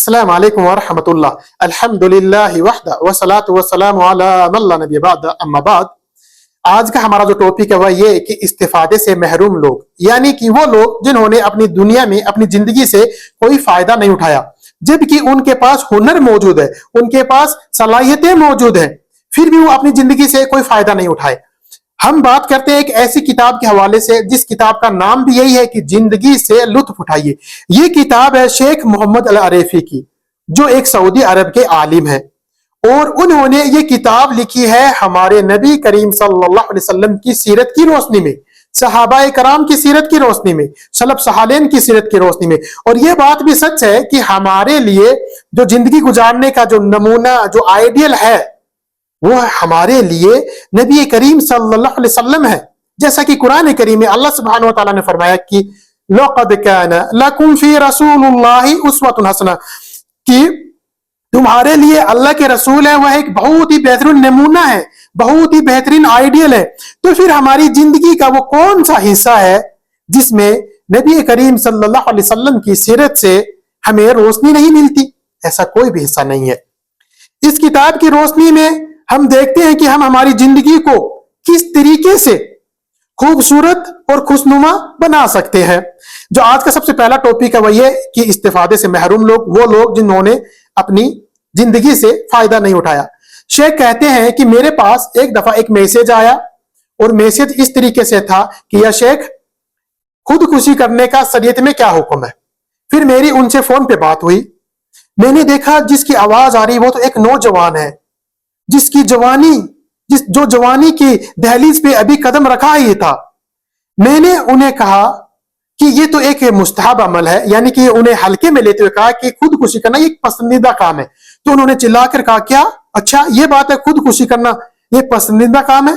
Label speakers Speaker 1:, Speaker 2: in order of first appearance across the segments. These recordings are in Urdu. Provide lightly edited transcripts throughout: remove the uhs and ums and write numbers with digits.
Speaker 1: السلام علیکم ورحمۃ اللہ. الحمد للہ وحدہ والصلاۃ والسلام علی من لا نبی بعد اما بعد. آج کا ہمارا جو ٹاپک ہے وہ یہ کہ استفادے سے محروم لوگ، یعنی کہ وہ لوگ جنہوں نے اپنی دنیا میں اپنی زندگی سے کوئی فائدہ نہیں اٹھایا، جبکہ ان کے پاس ہنر موجود ہے، ان کے پاس صلاحیتیں موجود ہیں، پھر بھی وہ اپنی زندگی سے کوئی فائدہ نہیں اٹھائے. ہم بات کرتے ہیں ایک ایسی کتاب کے حوالے سے جس کتاب کا نام بھی یہی ہے کہ زندگی سے لطف اٹھائیے. یہ کتاب ہے شیخ محمد العریفی کی، جو ایک سعودی عرب کے عالم ہیں، اور انہوں نے یہ کتاب لکھی ہے ہمارے نبی کریم صلی اللہ علیہ وسلم کی سیرت کی روشنی میں، صحابہ کرام کی سیرت کی روشنی میں، سلف صالحین کی سیرت کی روشنی میں. اور یہ بات بھی سچ ہے کہ ہمارے لیے جو زندگی گزارنے کا جو نمونہ، جو آئیڈیل ہے، وہ ہمارے لیے نبی کریم صلی اللہ علیہ وسلم ہے. جیسا کہ قرآن کریم میں اللہ سبحانہ وتعالیٰ نے فرمایا کہ لَقَدْ كَانَ لَكُمْ فِي رَسُولُ اللَّهِ أُسْوَةٌ حَسَنَةٌ، کہ تمہارے لیے اللہ کے رسول ہے وہ ایک بہت ہی بہترین نمونہ ہے، بہت ہی بہترین آئیڈیل ہے. تو پھر ہماری زندگی کا وہ کون سا حصہ ہے جس میں نبی کریم صلی اللہ علیہ وسلم کی سیرت سے ہمیں روشنی نہیں ملتی؟ ایسا کوئی بھی حصہ نہیں ہے. اس کتاب کی روشنی میں ہم دیکھتے ہیں کہ ہم ہماری زندگی کو کس طریقے سے خوبصورت اور خوشنما بنا سکتے ہیں. جو آج کا سب سے پہلا ٹاپک ہے وہ یہ کہ استفادے سے محروم لوگ، وہ لوگ جنہوں نے اپنی زندگی سے فائدہ نہیں اٹھایا. شیخ کہتے ہیں کہ میرے پاس ایک دفعہ ایک میسج آیا، اور میسج اس طریقے سے تھا کہ یا شیخ، خودکشی کرنے کا شریعت میں کیا حکم ہے؟ پھر میری ان سے فون پہ بات ہوئی. میں نے دیکھا جس کی آواز آ رہی وہ تو ایک نوجوان ہے، جس کی جو جوانی کی دہلیز پہ ابھی قدم رکھا ہی تھا. میں نے انہیں کہا کہ یہ تو ایک مستحب عمل ہے، یعنی کہ انہیں ہلکے میں لیتے ہوئے کہا کہ خودکشی کرنا یہ ایک پسندیدہ کام ہے. تو انہوں نے چلا کر کہا کیا؟ اچھا یہ بات ہے، خودکشی کرنا یہ پسندیدہ کام ہے؟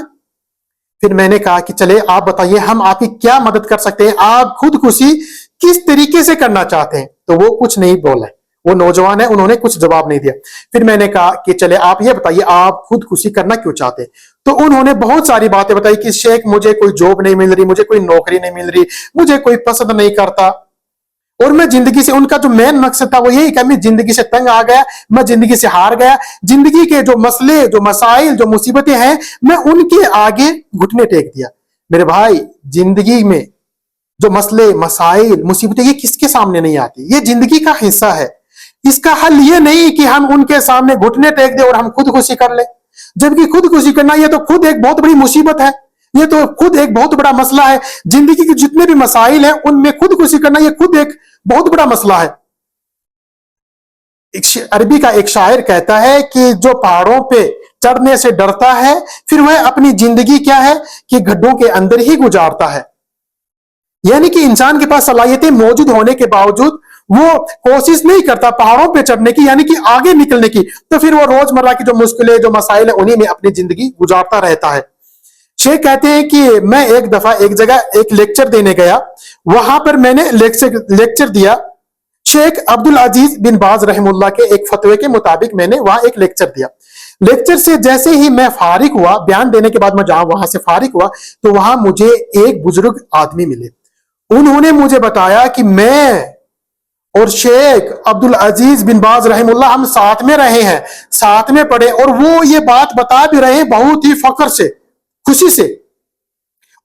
Speaker 1: پھر میں نے کہا کہ چلے آپ بتائیے ہم آپ کی کیا مدد کر سکتے ہیں، آپ خودکشی کس طریقے سے کرنا چاہتے ہیں؟ تو وہ کچھ نہیں بولے، وہ نوجوان ہے، انہوں نے کچھ جواب نہیں دیا. پھر میں نے کہا کہ چلے آپ یہ بتائیے آپ خودکشی کرنا کیوں چاہتے ہیں؟ تو انہوں نے بہت ساری باتیں بتائی کہ شیخ مجھے کوئی جاب نہیں مل رہی، مجھے کوئی نوکری نہیں مل رہی، مجھے کوئی پسند نہیں کرتا، اور میں زندگی سے، ان کا جو مین مقصد تھا وہ یہی کہ میں زندگی سے تنگ آ گیا، میں زندگی سے ہار گیا، زندگی کے جو مسئلے، جو مسائل، جو مصیبتیں ہیں، میں ان کے آگے گھٹنے ٹیک دیا. میرے بھائی، زندگی میں جو مسئلے، مسائل، مصیبتیں یہ کس کے سامنے نہیں آتی، یہ زندگی کا حصہ ہے. اس کا حل یہ نہیں کہ ہم ان کے سامنے گھٹنے ٹیک دیں اور ہم خودکشی کر لیں، جبکہ خودکشی کرنا یہ تو خود ایک بہت بڑی مصیبت ہے، یہ تو خود ایک بہت بڑا مسئلہ ہے. زندگی کے جتنے بھی مسائل ہیں ان میں خودکشی کرنا یہ خود ایک بہت بڑا مسئلہ ہے. عربی کا ایک شاعر کہتا ہے کہ جو پہاڑوں پہ چڑھنے سے ڈرتا ہے پھر وہ اپنی زندگی کیا ہے کہ گڈھوں کے اندر ہی گزارتا ہے. یعنی کہ انسان کے پاس صلاحیتیں موجود ہونے کے باوجود وہ کوشش نہیں کرتا پہاڑوں پہ چڑھنے کی، یعنی کہ آگے نکلنے کی، تو پھر وہ روزمرہ کی جو مشکلیں، جو مسائل ہیں، انہی میں اپنی زندگی گزارتا رہتا ہے. شیخ کہتے ہیں کہ میں ایک دفعہ ایک جگہ ایک لیکچر دینے گیا، وہاں پر میں نے لیکچر دیا. شیخ عبدالعزیز بن باز رحم اللہ کے ایک فتوے کے مطابق میں نے وہاں ایک لیکچر دیا. لیکچر سے جیسے ہی میں فارغ ہوا، بیان دینے کے بعد میں وہاں سے فارغ ہوا، تو وہاں مجھے ایک بزرگ آدمی ملے. انہوں نے مجھے بتایا کہ میں اور شیخ عبدالعزیز بن باز رحم اللہ ہم ساتھ میں رہے ہیں، ساتھ میں پڑھے، اور وہ یہ بات بتا بھی رہے ہیں بہت ہی فخر سے، خوشی سے.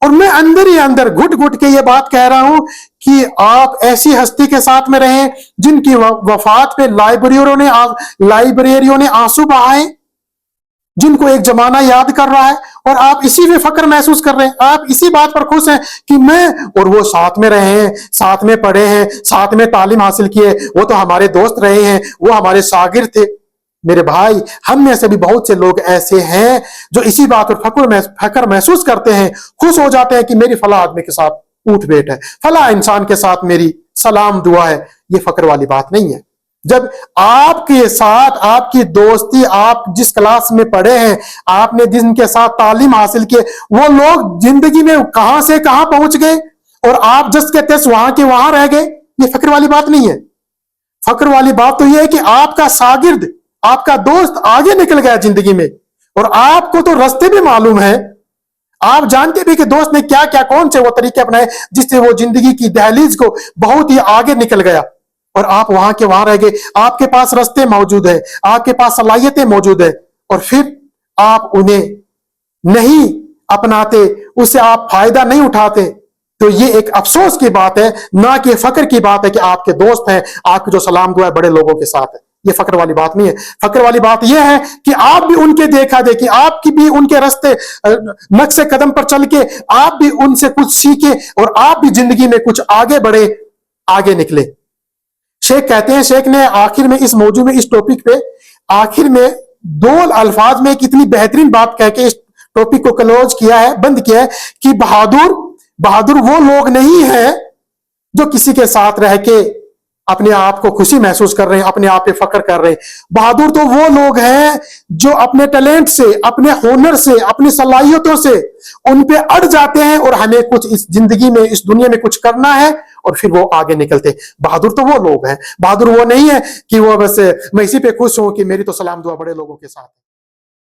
Speaker 1: اور میں اندر ہی اندر گھٹ گھٹ کے یہ بات کہہ رہا ہوں کہ آپ ایسی ہستی کے ساتھ میں رہیں جن کی وفات پہ لائبریریوں نے آنسو بہائے، جن کو ایک زمانہ یاد کر رہا ہے، اور آپ اسی میں فخر محسوس کر رہے ہیں، آپ اسی بات پر خوش ہیں کہ میں اور وہ ساتھ میں رہے ہیں، ساتھ میں پڑھے ہیں، ساتھ میں تعلیم حاصل کیے، وہ تو ہمارے دوست رہے ہیں، وہ ہمارے شاگرد تھے. میرے بھائی، ہم میں سے بھی بہت سے لوگ ایسے ہیں جو اسی بات پر فخر محسوس کرتے ہیں، خوش ہو جاتے ہیں کہ میری فلاں آدمی کے ساتھ اٹھ بیٹھ ہے، فلاں انسان کے ساتھ میری سلام دعا ہے. یہ فخر والی بات نہیں ہے. جب آپ کے ساتھ آپ کی دوستی، آپ جس کلاس میں پڑھے ہیں، آپ نے جن کے ساتھ تعلیم حاصل کی، وہ لوگ زندگی میں کہاں سے کہاں پہنچ گئے اور آپ جس کے تس وہاں کے وہاں رہ گئے، یہ فخر والی بات نہیں ہے. فخر والی بات تو یہ ہے کہ آپ کا شاگرد، آپ کا دوست آگے نکل گیا زندگی میں، اور آپ کو تو راستے بھی معلوم ہے، آپ جانتے بھی کہ دوست نے کیا کیا کون سے وہ طریقے اپنائے جس سے وہ زندگی کی دہلیز کو بہت ہی آگے نکل گیا. اور آپ وہاں کے وہاں رہ گئے. آپ کے پاس رستے موجود ہیں, آپ کے پاس صلاحیتیں موجود ہیں, اور پھر آپ انہیں نہیں اپناتے, اسے آپ فائدہ نہیں اٹھاتے. تو یہ ایک افسوس کی بات ہے, نہ کہ فخر کی بات ہے کہ آپ کے دوست ہیں, آپ کی جو سلام دعا ہے بڑے لوگوں کے ساتھ ہے. یہ فخر والی بات نہیں ہے. فخر والی بات یہ ہے کہ آپ بھی ان کے دیکھا دیکھی, آپ کی بھی ان کے رستے نقش قدم پر چل کے آپ بھی ان سے کچھ سیکھیں, اور آپ بھی زندگی میں کچھ آگے بڑھے, آگے نکلے. شیخ کہتے ہیں, شیخ نے آخر میں اس موضوع میں, اس ٹاپک پہ آخر میں 2 الفاظ میں ایک اتنی بہترین بات کہہ کے اس ٹاپک کو کلوز کیا ہے, بند کیا ہے, کہ بہادر وہ لوگ نہیں ہیں جو کسی کے ساتھ رہ کے اپنے آپ کو خوشی محسوس کر رہے ہیں, اپنے آپ پہ فخر کر رہے ہیں. بہادر تو وہ لوگ ہیں جو اپنے ٹیلنٹ سے, اپنے ہنر سے, اپنی صلاحیتوں سے ان پہ اڑ جاتے ہیں, اور ہمیں کچھ اس زندگی میں, اس دنیا میں کچھ کرنا ہے, اور پھر وہ آگے نکلتے. بہادر تو وہ لوگ ہیں. بہادر وہ نہیں ہے کہ وہ بس میں اسی پہ خوش ہوں کہ میری تو سلام دعا بڑے لوگوں کے ساتھ ہے.